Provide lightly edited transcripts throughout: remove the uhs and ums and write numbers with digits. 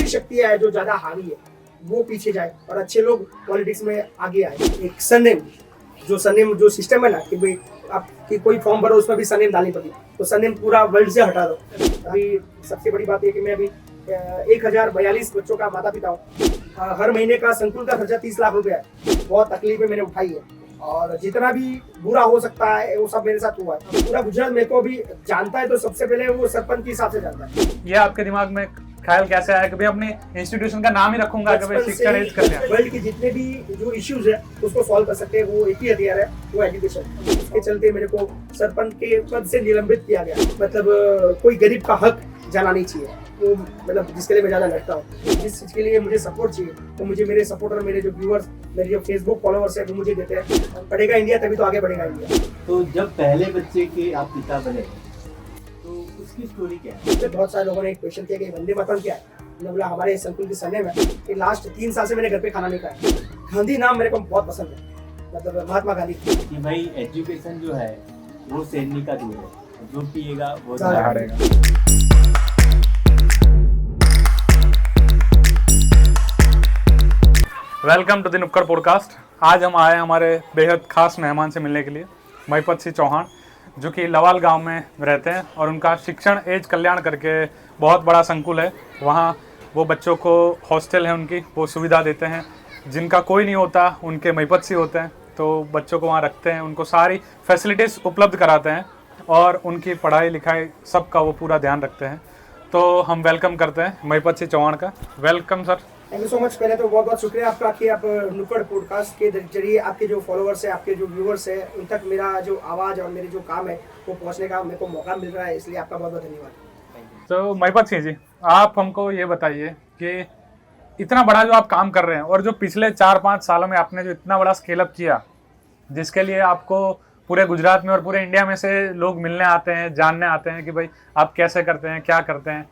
आर्थिक शक्तियां है जो ज्यादा हावी है वो पीछे जाए और अच्छे लोग पॉलिटिक्स में आगे आए। एक सरनेम जो सिस्टम है ना कि भाई आपकी कोई फॉर्म भरो उसमें भी सरनेम डालनी पड़ती, तो सरनेम पूरा वर्ल्ड से हटा दो। अभी सबसे बड़ी बात है कि मैं अभी 1042 बच्चों का माता पिता हूँ। हर महीने का संकुल का खर्चा 30 लाख रुपया है। बहुत तकलीफें मैंने उठाई है और जितना भी बुरा हो सकता है वो सब मेरे साथ हुआ है। पूरा गुजरात मेरे को भी जानता है, तो सबसे पहले वो सरपंच के हिसाब से जानता है। ये आपके दिमाग में ख्याल कैसे आया कि भाई अपने इंस्टीट्यूशन का नाम ही रखूंगा कि भाई शिक्षा एज कल्याण? वर्ल्ड के जितने भी जो इश्यूज है उसको सॉल्व कर सकते हैं, वो एक ही हथियार है, वो एजुकेशन। उसके चलते मेरे को सरपंच के पद से निलंबित किया गया। मतलब कोई गरीब का हक जाना नहीं चाहिए, वो मतलब जिसके लिए मैं ज्यादा लड़ता हूँ। जिस चीज के लिए मुझे सपोर्ट चाहिए वो मुझे मेरे सपोर्टर, मेरे जो व्यूअर्स, मेरे जो फेसबुक फॉलोअर्स है वो मुझे देते हैं। बढ़ेगा इंडिया तभी तो आगे बढ़ेगा इंडिया। तो जब पहले बच्चे के आप पिता बने तो उसकी स्टोरी क्या है? तो बहुत सारे लोगों ने एक क्वेश्चन किया कि वंदे मातरम क्या है। मैंने बोला हमारे संकुल की सरनेम है कि लास्ट 3 साल से मैंने घर पे खाना नहीं खाया। गांधी नाम मेरे को बहुत पसंद है, मतलब महात्मा गांधी। कि भाई एजुकेशन जो है वो सैनिक का दूध है, जो पिएगा वो दहाड़ेगा। वेलकम टू द नुक्कड़ पॉडकास्ट। आज हम आए हमारे बेहद खास मेहमान से मिलने के लिए, महिपत सिंह चौहान, जो कि लवाल गांव में रहते हैं और उनका शिक्षण एज कल्याण करके बहुत बड़ा संकुल है। वहाँ वो बच्चों को हॉस्टल है उनकी, वो सुविधा देते हैं। जिनका कोई नहीं होता उनके महिपत सिंह होते हैं, तो बच्चों को वहाँ रखते हैं, उनको सारी फैसिलिटीज़ उपलब्ध कराते हैं और उनकी पढ़ाई लिखाई सबका वो पूरा ध्यान रखते हैं। तो हम वेलकम करते हैं महिपत सिंह चौहान का। Welcome sir. Thank you so much. पहले तो बहुत बहुत शुक्रिया आपका कि आप नुक्कड़ पॉडकास्ट के जरिए आपके जो फॉलोअर्स है, आपके जो व्यूअर्स है, उन तक मेरा जो आवाज़ और मेरे जो काम है वो पहुंचने का मेरे को मौका मिल रहा है, इसलिए आपका बहुत बहुत धन्यवाद। तो महिपत सिंह जी, आप हमको ये बताइए कि इतना बड़ा जो आप काम कर रहे हैं और जो पिछले 4-5 सालों में आपने जो इतना बड़ा स्केल अप किया, जिसके लिए आपको पूरे गुजरात में और पूरे इंडिया में से लोग मिलने आते हैं, जानने आते हैं कि भाई आप कैसे करते हैं, क्या करते हैं,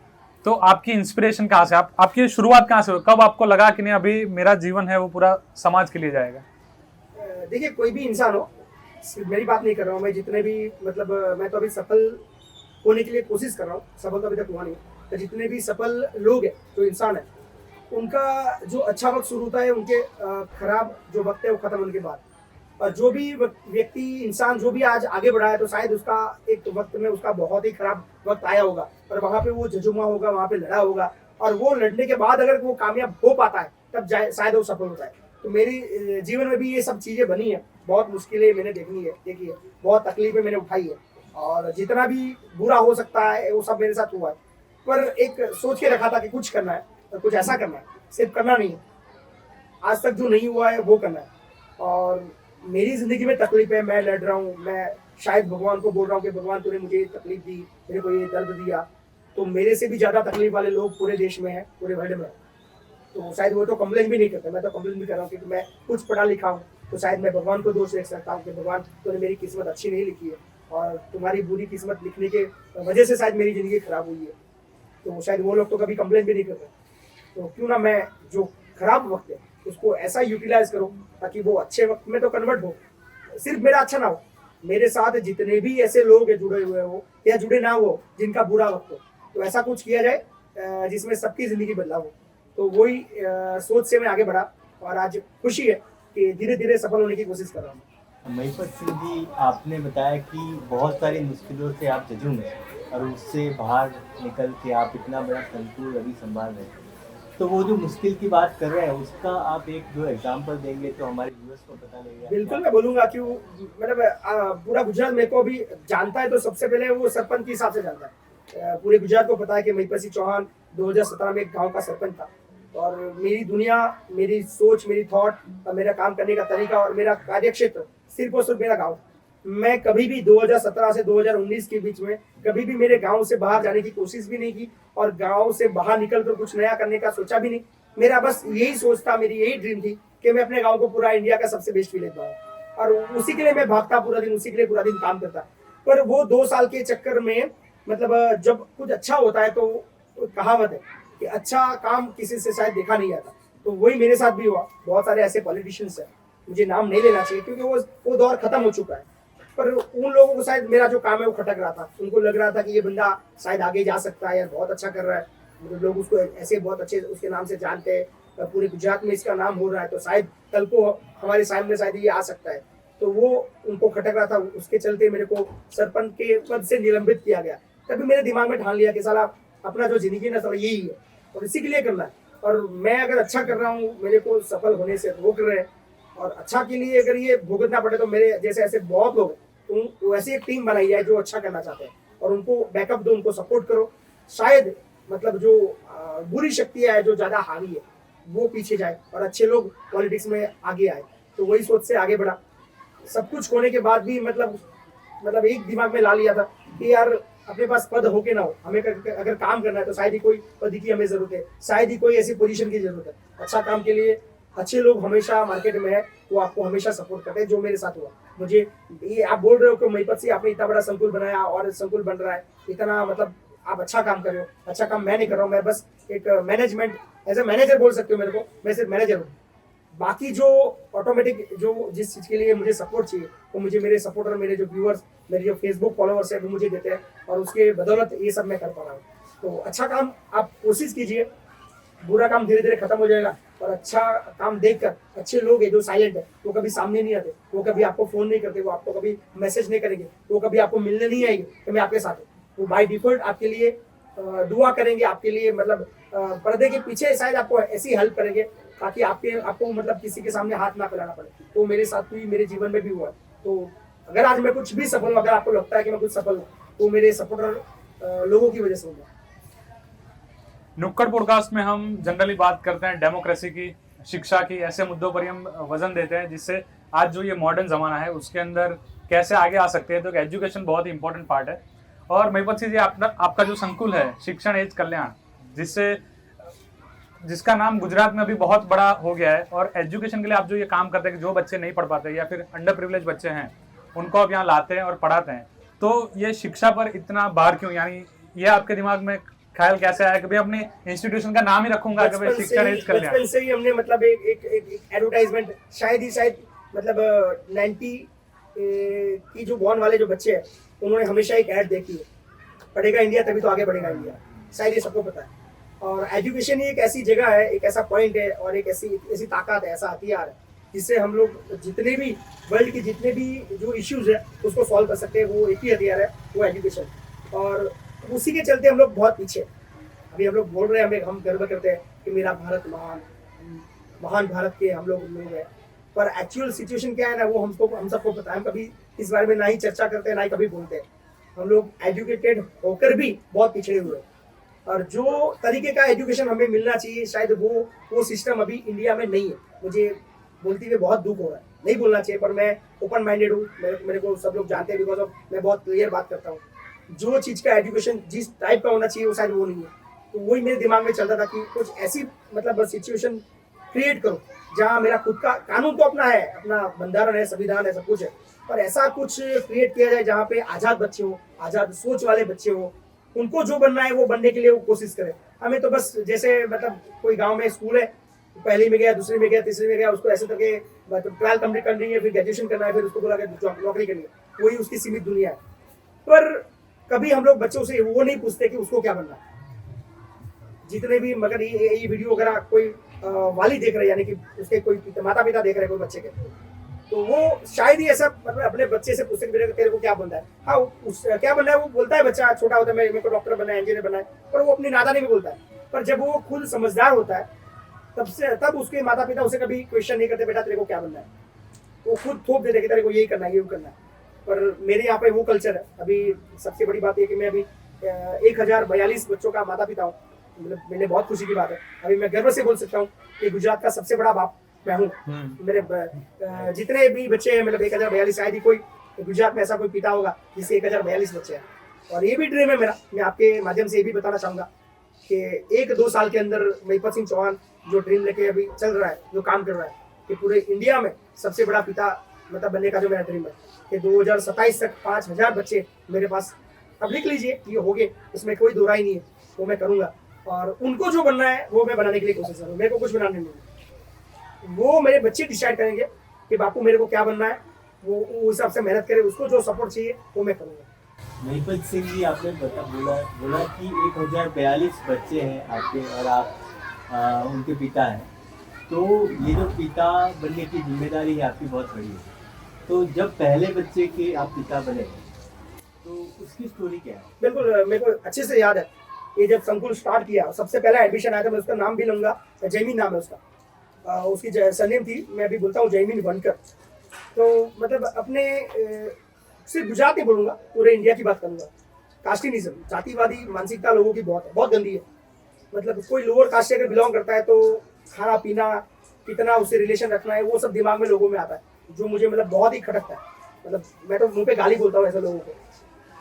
तो आपकी इंस्पिरेशन कहाँ से, आपकी शुरुआत कहाँ से हुई? कब आपको लगा कि नहीं अभी मेरा जीवन है वो पूरा समाज के लिए जाएगा? देखिए, कोई भी इंसान हो, सिर्फ मेरी बात नहीं कर रहा हूँ मैं, जितने भी मतलब मैं तो अभी सफल होने के लिए कोशिश कर रहा हूँ, सफल तो अभी तक हुआ नहीं। तो जितने भी सफल लोग हैं, जो इंसान है, उनका जो अच्छा वक्त शुरू होता है, उनके खराब जो वक्त है वो खत्म होने के बाद। और जो भी व्यक्ति, इंसान जो भी आज आगे बढ़ा है, तो शायद उसका एक वक्त में उसका बहुत ही खराब वक्त आया होगा और वहाँ पे वो झुमा होगा, वहाँ पे लड़ा होगा, और वो लड़ने के बाद अगर वो कामयाब हो पाता है तब शायद वो सफल होता है। तो मेरी जीवन में भी ये सब चीज़ें बनी है, बहुत मुश्किलें मैंने देखी है, बहुत तकलीफें मैंने उठाई है और जितना भी बुरा हो सकता है वो सब मेरे साथ हुआ है। पर एक सोच के रखा था कि कुछ करना है और कुछ ऐसा करना है, सिर्फ करना नहीं है, आज तक जो नहीं हुआ है वो करना है। और मेरी जिंदगी में तकलीफ है, मैं लड़ रहा हूँ, मैं शायद भगवान को बोल रहा हूँ कि भगवान तूने मुझे तकलीफ दी, मेरे को ये दर्द दिया, तो मेरे से भी ज़्यादा तकलीफ वाले लोग पूरे देश में हैं, पूरे वर्ल्ड में। तो शायद वो तो कंप्लेन भी नहीं करते, मैं तो कंप्लेन भी कर रहा हूँ क्योंकि मैं कुछ पढ़ा लिखा हूँ, तो शायद मैं भगवान को दोष दे सकता हूँ कि भगवान तूने मेरी किस्मत अच्छी नहीं लिखी है और तुम्हारी बुरी किस्मत लिखने के वजह से शायद मेरी ज़िंदगी खराब हुई है। तो शायद वो लोग तो कभी कंप्लेन भी नहीं करते। तो क्यों ना मैं जो खराब वक्त है उसको ऐसा यूटिलाइज करूँ ताकि वो अच्छे वक्त में तो कन्वर्ट हो। सिर्फ मेरा अच्छा ना हो, मेरे साथ जितने भी ऐसे लोग हैं जुड़े हुए हो या जुड़े ना हो जिनका बुरा वक्त हो, तो ऐसा कुछ किया जाए जिसमें सबकी जिंदगी बदलाव हो। तो वही सोच से मैं आगे बढ़ा और आज खुशी है कि धीरे धीरे सफल होने की कोशिश कर रहा हूँ। महिपत सिंह जी, आपने बताया कि बहुत सारी मुश्किलों से आप जजूम हैं और उससे बाहर निकल के आप इतना बड़ा संकुल अभी संभाल रहे हैं। तो वो जो मुश्किल की बात कर रहे हैं उसका आप एक दो एग्जांपल देंगे तो हमारे व्यूअर्स को पता लगेगा। बिल्कुल मैं बोलूंगा कि मतलब पूरा गुजरात मेरे को भी जानता है, तो सबसे पहले वो सरपंच के हिसाब से जानता है। पूरे गुजरात को पता है कि महिपत सिंह चौहान 2017 में एक गाँव का सरपंच था और मेरी दुनिया, मेरी सोच, मेरी थॉट, मेरा काम करने का तरीका और मेरा कार्य क्षेत्र सिर्फ और सिर्फ मेरा गाँव। मैं कभी भी 2017 से 2019 के बीच में कभी भी मेरे गांव से बाहर जाने की कोशिश भी नहीं की और गांव से बाहर निकल कर कुछ नया करने का सोचा भी नहीं। मेरा बस यही सोच था, मेरी यही ड्रीम थी कि मैं अपने गांव को पूरा इंडिया का सबसे बेस्ट विलेज बनाऊं और उसी के लिए मैं भागता पूरा दिन, उसी के लिए पूरा दिन काम करता। पर वो 2 साल के चक्कर में मतलब जब कुछ अच्छा होता है तो कहावत है कि अच्छा काम किसी से शायद देखा नहीं जाता, तो वही मेरे साथ भी हुआ। बहुत सारे ऐसे पॉलिटिशियंस हैं, मुझे नाम नहीं लेना चाहिए क्योंकि वो दौर खत्म हो चुका है, पर उन लोगों को शायद मेरा जो काम है वो खटक रहा था। उनको लग रहा था कि ये बंदा शायद आगे जा सकता है यार, बहुत अच्छा कर रहा है, मतलब लोग उसको ऐसे बहुत अच्छे उसके नाम से जानते हैं, पूरे गुजरात में इसका नाम हो रहा है, तो शायद कल को हमारे सामने शायद ये आ सकता है। तो वो उनको खटक रहा था, उसके चलते मेरे को सरपंच के पद से निलंबित किया गया। तभी मेरे दिमाग में ठान लिया कि साला अपना जो जिंदगी ना साला यही है और इसी के लिए करना है, और मैं अगर अच्छा कर रहा हूँ मेरे को सफल होने से रोक रहे हैं, और अच्छा के लिए अगर ये भुगतना पड़े तो मेरे जैसे ऐसे बहुत लोग हैं, तो वैसी एक टीम बनाई है जो अच्छा करना चाहते हैं, और उनको बैकअप दो, उनको सपोर्ट करो। शायद मतलब जो बुरी शक्तियाँ है जो ज़्यादा हावी है वो पीछे जाए और अच्छे लोग पॉलिटिक्स में आगे आए। तो वही सोच से आगे बढ़ा। सब कुछ होने के बाद भी मतलब एक दिमाग में ला लिया था कि यार अपने पास पद हो के ना हो, हमें अगर काम करना है तो शायद ही कोई पद की हमें जरूरत है, शायद ही कोई ऐसी पोजीशन की जरूरत है। अच्छा काम के लिए अच्छे लोग हमेशा मार्केट में है, वो आपको हमेशा सपोर्ट करते हैं, जो मेरे साथ हुआ। मुझे ये आप बोल रहे हो कि महिपत से आपने इतना बड़ा संकुल बनाया और संकुल बन रहा है, इतना मतलब आप अच्छा काम कर रहे हो। अच्छा काम मैं नहीं कर रहा हूँ, मैं बस एक मैनेजमेंट एज ए मैनेजर बोल सकते हो मेरे को, मैं सिर्फ मैनेजर हूँ। बाकी जो ऑटोमेटिक जो जिस चीज़ के लिए मुझे सपोर्ट चाहिए वो मुझे मेरे सपोर्टर, मेरे जो व्यूअर्स, मेरे जो फेसबुक फॉलोअर्स है वो मुझे देते हैं, और उसके बदौलत ये सब मैं कर पा रहा हूँ। तो अच्छा काम आप कोशिश कीजिए, बुरा काम धीरे धीरे खत्म हो जाएगा, और अच्छा काम देखकर अच्छे लोग हैं जो साइलेंट है वो कभी सामने नहीं आते, वो कभी आपको फोन नहीं करते, वो आपको कभी मैसेज नहीं करेंगे, वो कभी आपको मिलने नहीं आएंगे कि मैं आपके साथ हूँ। वो बाय डिफॉल्ट आपके लिए दुआ करेंगे, आपके लिए मतलब पर्दे के पीछे शायद आपको ऐसी हेल्प करेंगे ताकि आपको मतलब किसी के सामने हाथ ना फैलाना पड़े। तो मेरे साथ भी मेरे जीवन में भी हुआ। तो अगर आज मैं कुछ भी सफल हूँ, अगर आपको लगता है कि मैं कुछ सफल हूँ, तो मेरे सपोर्टर लोगों की वजह से हूँ। नुक्कड़ पॉडकास्ट में हम जनरली बात करते हैं डेमोक्रेसी की, शिक्षा की, ऐसे मुद्दों पर ही हम वजन देते हैं जिससे आज जो ये मॉडर्न ज़माना है उसके अंदर कैसे आगे आ सकते हैं। तो एजुकेशन बहुत ही इंपॉर्टेंट पार्ट है। और महिपत सिंह जी, आपका जो संकुल है शिक्षण एज कल्याण, जिसका नाम गुजरात में अभी बहुत बड़ा हो गया है, और एजुकेशन के लिए आप जो ये काम करते हैं कि जो बच्चे नहीं पढ़ पाते या फिर अंडर प्रिविलेज बच्चे हैं उनको आप यहाँ लाते हैं और पढ़ाते हैं, तो ये शिक्षा पर इतना भार क्यों? यानी ये आपके दिमाग में ख्याल कैसे आया कि भाई अपने इंस्टीट्यूशन का नाम ही रखूंगा कि भाई शिक्षण एज कल्याण? बचपन से ही हमने मतलब एक एडवर्टाइजमेंट शायद मतलब 90 की जो बॉर्न वाले जो बच्चे हैं उन्होंने हमेशा एक ऐड देखी है, पढ़ेगा इंडिया तभी तो आगे बढ़ेगा इंडिया। शायद ये सबको पता है। और एजुकेशन ही एक ऐसी जगह है, एक ऐसा पॉइंट है और एक ऐसी ताकत है, ऐसा हथियार है जिससे हम लोग जितने भी वर्ल्ड के जितने भी जो इश्यूज है उसको सॉल्व कर सकते हैं। वो एक ही हथियार है, वो एजुकेशन। और उसी के चलते हम लोग बहुत पीछे। अभी हम लोग बोल रहे हैं, हम गर्व करते हैं कि मेरा भारत महान भारत के हम लोग हैं, पर एक्चुअल सिचुएशन क्या है ना, वो हम सबको पता है। हम कभी इस बारे में ना ही चर्चा करते हैं, ना ही कभी बोलते हैं। हम लोग एजुकेटेड होकर भी बहुत पिछड़े हुए हैं, और जो तरीके का एजुकेशन हमें मिलना चाहिए शायद वो सिस्टम अभी इंडिया में नहीं है। मुझे बोलते हुए बहुत दुख हो रहा है, नहीं बोलना चाहिए, पर मैं ओपन माइंडेड हूँ। मेरे को सब लोग जानते हैं, बिकॉज ऑफ मैं बहुत क्लियर बात करता हूँ। जो चीज़ का एजुकेशन जिस टाइप का होना चाहिए वो शायद वो नहीं है। तो वही मेरे दिमाग में चलता था कि कुछ ऐसी मतलब सिचुएशन क्रिएट करो जहाँ मेरा खुद का कानून तो अपना है, अपना बंधारण है, संविधान है, सब कुछ है, पर ऐसा कुछ क्रिएट किया जाए जहाँ पे आज़ाद बच्चे हो, आज़ाद सोच वाले बच्चे हो, उनको जो बनना है वो बनने के लिए वो कोशिश करें। हमें तो बस जैसे मतलब कोई गांव में स्कूल है, पहली में गया, दूसरी में गया, तीसरी में गया, उसको ऐसे करके ट्वेल्थ कंप्लीट करनी है, फिर ग्रेजुएशन करना है, फिर उसको बोला नौकरी करनी है, वही उसकी सीमित दुनिया है। पर कभी हम लोग बच्चों से वो नहीं पूछते कि उसको क्या बनना है। जितने भी मगर ये वीडियो अगर कोई वाली देख रहे, यानी कि उसके कोई माता पिता देख रहे कोई बच्चे के, तो वो शायद ही ऐसा मतलब अपने बच्चे से पूछते कि तेरे को क्या बनना है। हाँ, क्या बनना है वो बोलता है, बच्चा छोटा होता है मेरे को डॉक्टर बनना है, इंजीनियर बनना है, पर वो अपनी नादानी में बोलता है। पर जब वो खुद समझदार होता है तब उसके माता पिता उसे कभी क्वेश्चन नहीं करते, बेटा तेरे को क्या बनना है। वो खुद थोप देते कि तेरे को यही करना है, यही करना है। पर मेरे यहाँ पे वो कल्चर है। अभी सबसे बड़ी बात यह कि मैं अभी 1042 बच्चों का माता पिता हूँ। मतलब मेरे बहुत खुशी की बात है। अभी मैं गर्व से बोल सकता हूँ कि गुजरात का सबसे बड़ा बाप मैं हूँ। मेरे जितने भी बच्चे हैं, मतलब 1042, शायद ही कोई गुजरात में ऐसा कोई पिता होगा जिससे 1042 बच्चे हैं। और ये भी ड्रीम है मेरा। मैं आपके माध्यम से ये भी बताना चाहूँगा कि 1-2 साल के अंदर महिपत सिंह चौहान जो ड्रीम लेके अभी चल रहा है, जो काम कर रहा है, कि पूरे इंडिया में सबसे बड़ा पिता मतलब बनने का जो मेरा ड्रीम है कि 2027 तक 5000 बच्चे मेरे पास। अब लिख लीजिए, ये हो गए, उसमें कोई दो राय नहीं है, वो मैं करूँगा। और उनको जो बनना है वो मैं बनाने के लिए कोशिश करूँगा। मेरे को कुछ बनाने नहीं है, वो मेरे बच्चे डिसाइड करेंगे कि बापू मेरे को क्या बनना है। वो हिसाब से मेहनत करे, उसको जो सपोर्ट चाहिए वो मैं करूँगा। महिपत सिंह जी, आपने बोला कि 1042 बच्चे हैं आपके और आप उनके पिता हैं। तो ये जो पिता बनने की जिम्मेदारी है आपकी बहुत बड़ी है। तो जब पहले बच्चे के आप पिता बने तो उसकी स्टोरी क्या है? बिल्कुल, मेरे को अच्छे से याद है। ये जब संकुल स्टार्ट किया, सबसे पहला एडमिशन आया था, मैं उसका नाम भी लूंगा, जैमिन नाम है उसका। उसकी सरनेम थी, मैं अभी बोलता हूँ जैमिन वनकर। तो मतलब अपने सिर्फ गुजरात नहीं बोलूंगा, पूरे इंडिया की बात करूंगा। कास्टिनिज्म, जातिवादी मानसिकता लोगों की बहुत गंदी है। मतलब कोई लोअर कास्ट से अगर बिलोंग करता है तो खाना पीना, कितना उससे रिलेशन रखना है, वो सब दिमाग में लोगों में आता है, जो मुझे मतलब बहुत ही खटकता है। मतलब मैं तो मुंह पे गाली बोलता हूँ ऐसे लोगों को।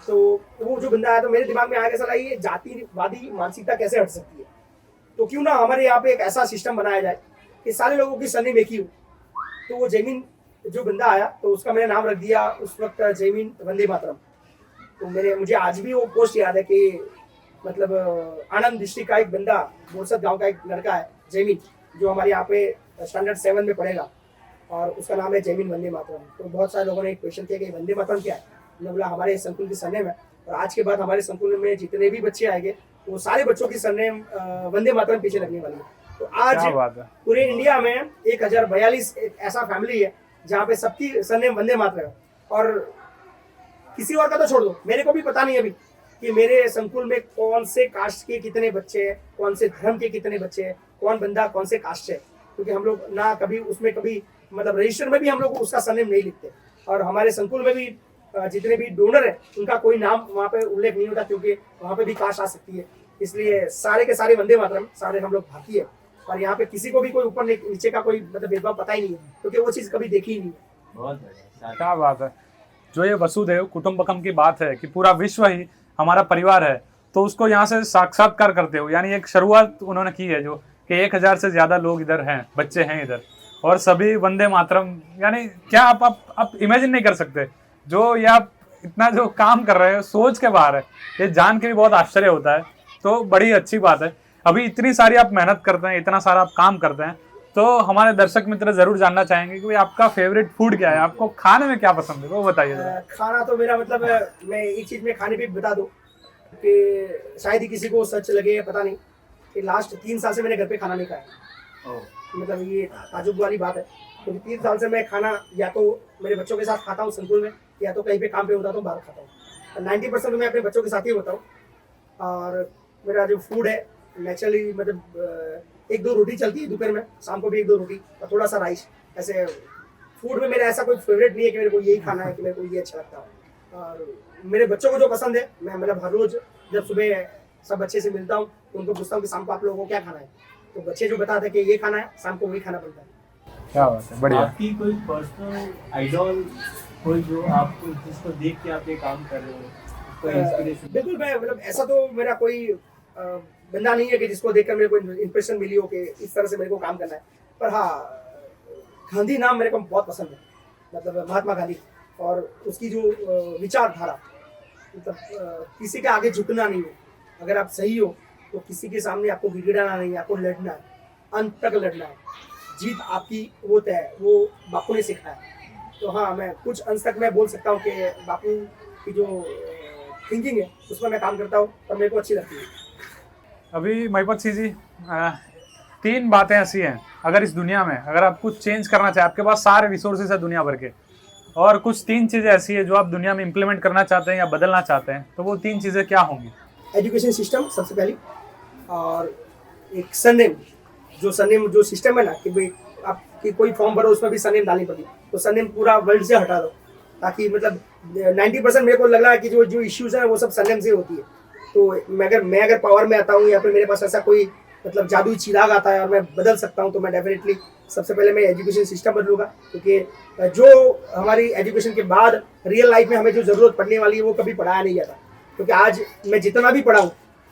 तो वो जो बंदा आया तो मेरे दिमाग में आया कि साला ये जातिवादी मानसिकता कैसे हट सकती है। तो क्यों ना हमारे यहाँ पे एक ऐसा सिस्टम बनाया जाए कि सारे लोगों की सरनेम एक ही हो। तो वो जैमिन जो बंदा आया तो उसका मैंने नाम रख दिया उस वक्त जैमिन वंदे मातरम। तो मुझे आज भी वो पोस्ट याद है कि मतलब आनंद डिस्ट्रिक्ट का एक बंदा, बोरसद गांव का एक लड़का है जैमिन, जो हमारे यहाँ पे स्टैंडर्ड 7 में पढ़ेगा, और उसका नाम है जैमिन वंदे मातरम। तो बहुत सारे लोगों ने एक क्वेश्चन किया कि वंदे मातरम क्या है। मैंने बोला हमारे संकुल की सरनेम है, और आज के बाद हमारे संकुल में जितने भी बच्चे आएंगे वो सारे बच्चों की सरनेम वंदे मातरम पीछे लगने वाली है। तो आज क्या बात है। पूरे इंडिया में 1042 एक ऐसा फैमिली है जहाँ पे सबकी सरनेम वंदे मातरम है। और किसी और का तो छोड़ दो, मेरे को भी पता नहीं अभी कि मेरे संकुल में कौन से कास्ट के कितने बच्चे हैं, कौन से धर्म के कितने बच्चे हैं, कौन बंदा कौन से कास्ट है। क्योंकि हम लोग ना कभी उसमें कभी मतलब रजिस्टर में भी हम लोग उसका सरनेम नहीं लिखते, और हमारे संकुल में भी जितने भी डोनर है उनका कोई नाम वहाँ पे उल्लेख नहीं होता, क्योंकि वहाँ पे भी कास्ट आ सकती है। इसलिए सारे के सारे वंदे मातरम, सारे हम लोग भारतीय है। और यहाँ पे किसी को भी कोई ऊपर नीचे का कोई मतलब भेदभाव पता ही नहीं है, क्योंकि वो चीज़ कभी देखी ही नहीं है। बहुत बढ़िया। क्या बात है। जो ये वसुधैव कुटुंबकम की बात है कि पूरा विश्व ही हमारा परिवार है, तो उसको यहाँ से साक्षात्कार करते हो, यानी एक शुरुआत उन्होंने की है जो कि 1000 से ज्यादा लोग इधर हैं, बच्चे हैं इधर, और सभी वंदे मातरम, यानी क्या आप इमेजिन नहीं कर सकते। जो ये आप इतना जो काम कर रहे हो सोच के बाहर है, ये जान के भी बहुत आश्चर्य होता है। तो बड़ी अच्छी बात है। अभी इतनी सारी आप मेहनत करते हैं, इतना सारा आप काम करते हैं, तो हमारे दर्शक मित्र जरूर जानना चाहेंगे कि भाई आपका फेवरेट फूड क्या है, आपको खाने में क्या पसंद है, वो बताइए जरा। खाना तो मेरा मतलब मैं एक चीज़ में खाने पे बता दूं कि शायद ही किसी को सच लगे या पता नहीं कि लास्ट 3 साल से मैंने घर पे खाना नहीं खाया। मतलब ये ताजुब वाली बात है, क्योंकि 3 साल से मैं खाना या तो मेरे बच्चों के साथ खाता हूँ संकुल में, या तो कहीं पे काम पे होता तो बाहर खाता हूँ। 90% तो मैं अपने बच्चों के साथ ही होता हूँ। और मेरा जो फूड है नेचुरली मतलब 1-2 रोटी चलती है दोपहर में, शाम को भी 1-2 रोटी और थोड़ा सा राइस। ऐसे फूड में मेरा ऐसा कोई फेवरेट नहीं है कि मेरे को यही खाना है, कि मेरे को ये अच्छा लगता है। और मेरे बच्चों को जो पसंद है, मैं मतलब हर रोज जब सुबह सब बच्चे से मिलता हूँ तो उनको पूछता हूँ कि शाम को आप लोगों को क्या खाना है, तो बच्चे जो बताते हैं कि ये खाना है, शाम को वही खाना बनता है। क्या बात है, बढ़िया। आपकी कोई पर्सनल आइडल, कोई जो आपको जिसको देख के आप ये काम कर रहे हो, कोई इंस्पिरेशन? बिल्कुल, मैं मतलब ऐसा तो मेरा कोई बंदा नहीं है कि जिसको देखकर मेरे को इंप्रेशन मिली हो कि इस तरह से मेरे को काम करना है। पर हाँ, गांधी नाम मेरे को बहुत पसंद है, मतलब महात्मा गांधी, और उसकी जो विचारधारा, मतलब किसी के आगे झुकना नहीं है। अगर आप सही हो तो किसी के सामने आपको गिड़गिड़ाना नहीं है, आपको लड़ना है, अंत तक लड़ना है। जीत आपकी वो तय है, वो बापू ने सिखाया। तो हाँ, मैं कुछ अंश तक मैं बोल सकता हूँ कि बापू की जो थिंकिंग है उसमें मैं काम करता हूँ और मेरे को अच्छी लगती है। अभी महिपत सिंह जी, 3 बातें ऐसी हैं, अगर इस दुनिया में अगर आप कुछ चेंज करना चाहें, आपके पास सारे रिसोर्सेज है दुनिया भर के, और कुछ 3 चीज़ें ऐसी है जो आप दुनिया में इम्प्लीमेंट करना चाहते हैं या बदलना चाहते हैं, तो वो 3 चीज़ें क्या होंगी? एजुकेशन सिस्टम सबसे पहली, और एक सरनेम जो सिस्टम है ना कि भाई आपकी कोई फॉर्म भरो उसमें भी सरनेम डालनी पड़ती, तो सरनेम पूरा वर्ल्ड से हटा दो, ताकि मतलब 90% मेरे को लग रहा है कि जो इश्यूज है वो सब सरनेम से होती है। तो मैं अगर पावर में आता हूँ या फिर मेरे पास ऐसा कोई मतलब जादुई चिराग आता है और मैं बदल सकता हूँ, तो मैं डेफिनेटली सबसे पहले मैं एजुकेशन सिस्टम बदलूंगा। क्योंकि जो हमारी एजुकेशन के बाद रियल लाइफ में हमें जो ज़रूरत पड़ने वाली है वो कभी पढ़ाया नहीं जाता। क्योंकि आज मैं जितना भी पढ़ा हूँ,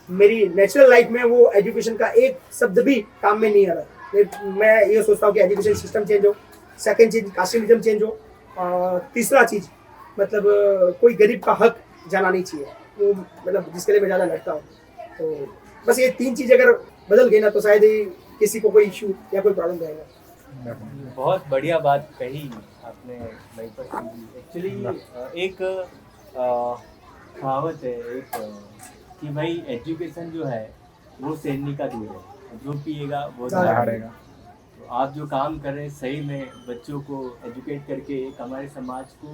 मेरी नेचुरल लाइफ में वो एजुकेशन का एक शब्द भी काम में नहीं आ रहा। मैं ये सोचता हूँ कि एजुकेशन सिस्टम चेंज हो, सेकेंड चीज़ कास्टिज्म चेंज हो, और तीसरा चीज़ मतलब कोई गरीब का हक जाना नहीं चाहिए, वो मतलब जिसके लिए मैं ज़्यादा लड़ता हूँ। तो बस ये 3 चीज़ अगर बदल गई ना तो शायद ही किसी को कोई इशू या कोई प्रॉब्लम रहेगा। बहुत बढ़िया बात कही आपने महिपत सिंह जी। एक्चुअली एक कहावत है एक कि भाई एजुकेशन जो है वो शेरनी का दूध है, जो पिएगा वो ज़्यादा झाड़ेगा। तो आप जो काम कर रहे हैं सही में बच्चों को एजुकेट करके एक हमारे समाज को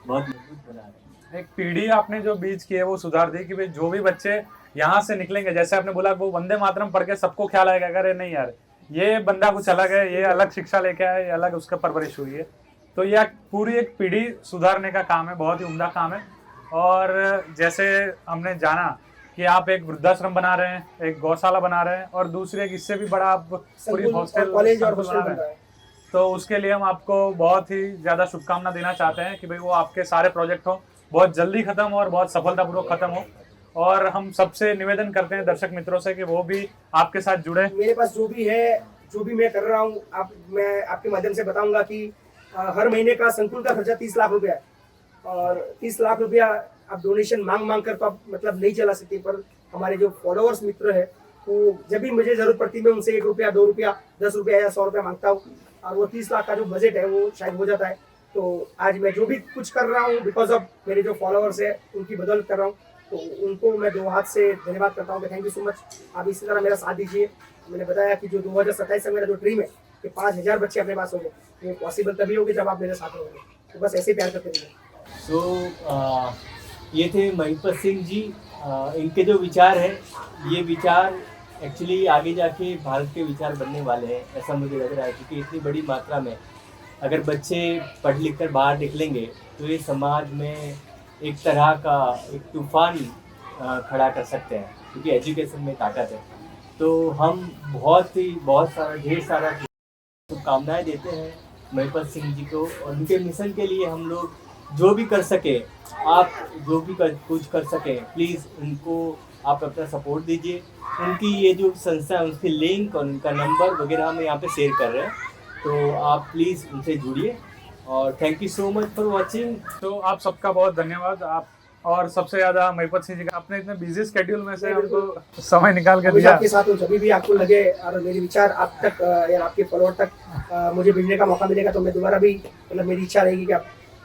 बहुत मजबूत बना रहे हैं। एक पीढ़ी आपने जो बीच की है वो सुधार दी कि भाई जो भी बच्चे यहाँ से निकलेंगे, जैसे आपने बोला वो वंदे मातरम पढ़ के सबको ख्याल आएगा अरे नहीं यार ये बंदा कुछ अलग है, ये अलग शिक्षा लेके आया, ये अलग उसका परवरिश हुई है। तो यह पूरी एक पीढ़ी सुधारने का काम है, बहुत ही उम्दा काम है। और जैसे हमने जाना कि आप एक वृद्धाश्रम बना रहे हैं, एक गौशाला बना रहे हैं, और दूसरे एक इससे भी बड़ा आप पूरी संकुल हॉस्टल और कॉलेज और संकुल हॉस्टल बना बन रहे रहा हैं। है। तो उसके लिए हम आपको बहुत ही ज़्यादा शुभकामना देना चाहते हैं कि भाई वो आपके सारे प्रोजेक्ट हो बहुत जल्दी खत्म हो और बहुत सफलतापूर्वक खत्म हो। और हम सबसे निवेदन करते हैं दर्शक मित्रों से कि वो भी आपके साथ जुड़े। मेरे पास जो भी है, जो भी मैं कर रहा हूँ, मैं आपके माध्यम से बताऊंगा कि हर महीने का संकुल का खर्चा 30 लाख रुपया है। और 30 लाख रुपया आप डोनेशन मांग कर तो आप मतलब नहीं चला सकते, पर हमारे जो फॉलोअर्स मित्र है वो जब भी मुझे जरूरत पड़ती है मैं उनसे 1 रुपया 2 रुपया 10 रुपया या 100 रुपया मांगता हूँ, और वो 30 लाख का जो बजट है वो शायद हो जाता है। तो आज मैं जो भी कुछ कर रहा हूँ बिकॉज ऑफ मेरे जो फॉलोअर्स है उनकी बदौलत कर रहा हूँ, तो उनको मैं 2 हाथ से धन्यवाद करता हूँ कि थैंक यू सो मच। आप इसी तरह मेरा साथ दीजिए। मैंने बताया कि जो 2027 में मेरा जो ड्रीम है कि 5000 बच्चे अपने पास होंगे, वो पॉसिबल तभी होगी जब आप मेरे साथ होंगे। तो बस ऐसे ही प्यार करते रहिए। तो ये थे महिपत सिंह जी। इनके जो विचार हैं ये विचार एक्चुअली आगे जाके भारत के विचार बनने वाले हैं, ऐसा मुझे लग रहा है। क्योंकि इतनी बड़ी मात्रा में अगर बच्चे पढ़ लिख कर बाहर निकलेंगे तो ये समाज में एक तरह का एक तूफान खड़ा कर सकते हैं, क्योंकि एजुकेशन में ताकत है। तो हम बहुत सारा ढेर सारा शुभकामनाएं देते हैं महिपत सिंह जी को, और उनके मिशन के लिए हम लोग जो भी कर सके, आप जो भी कुछ कर सकें प्लीज़ उनको आप अपना सपोर्ट दीजिए। उनकी ये जो संस्था है उसकी लिंक और उनका नंबर वगैरह हम यहाँ पे शेयर कर रहे हैं, तो आप प्लीज़ उनसे जुड़िए। और thank you so much for watching. तो आप सबका बहुत धन्यवाद। आप और सबसे ज़्यादा महिपत सिंह जी का अपने इतने बिजी स्केड्यूल में से हमको समय निकाल के हमेशा दिया। आपके साथ हूँ, जब भी आपको लगे और मेरे विचार आप तक या आपके फॉलोअर तक मुझे भेजने का मौका मिलेगा तो मैं दोबारा भी मतलब मेरी इच्छा रहेगी कि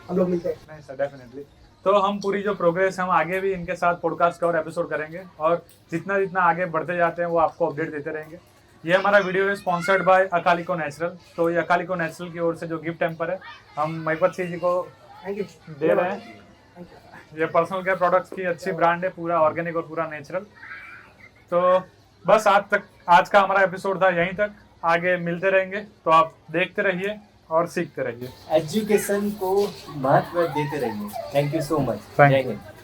हम लोग मिलते हैं। नहीं सर, डेफिनेटली। तो हम पूरी जो प्रोग्रेस हम आगे भी इनके साथ पॉडकास्ट का और एपिसोड करेंगे, और जितना जितना आगे बढ़ते जाते हैं वो आपको अपडेट देते रहेंगे। ये हमारा वीडियो है स्पॉन्सर्ड बाय अकालिको नेचुरल। तो ये अकालिको नेचुरल की ओर से जो गिफ्ट हैम्पर है हम महिपत सिंह जी को थैंक यू दे रहे हैं। ये पर्सनल केयर प्रोडक्ट्स की अच्छी ब्रांड है, पूरा ऑर्गेनिक और पूरा नेचुरल। तो बस आज का हमारा एपिसोड था यहीं तक। आगे मिलते रहेंगे, तो आप देखते रहिए और सीखते रहिए। एजुकेशन को महत्व देते रहिए। Thank you so much. Thank जय you. हिंद।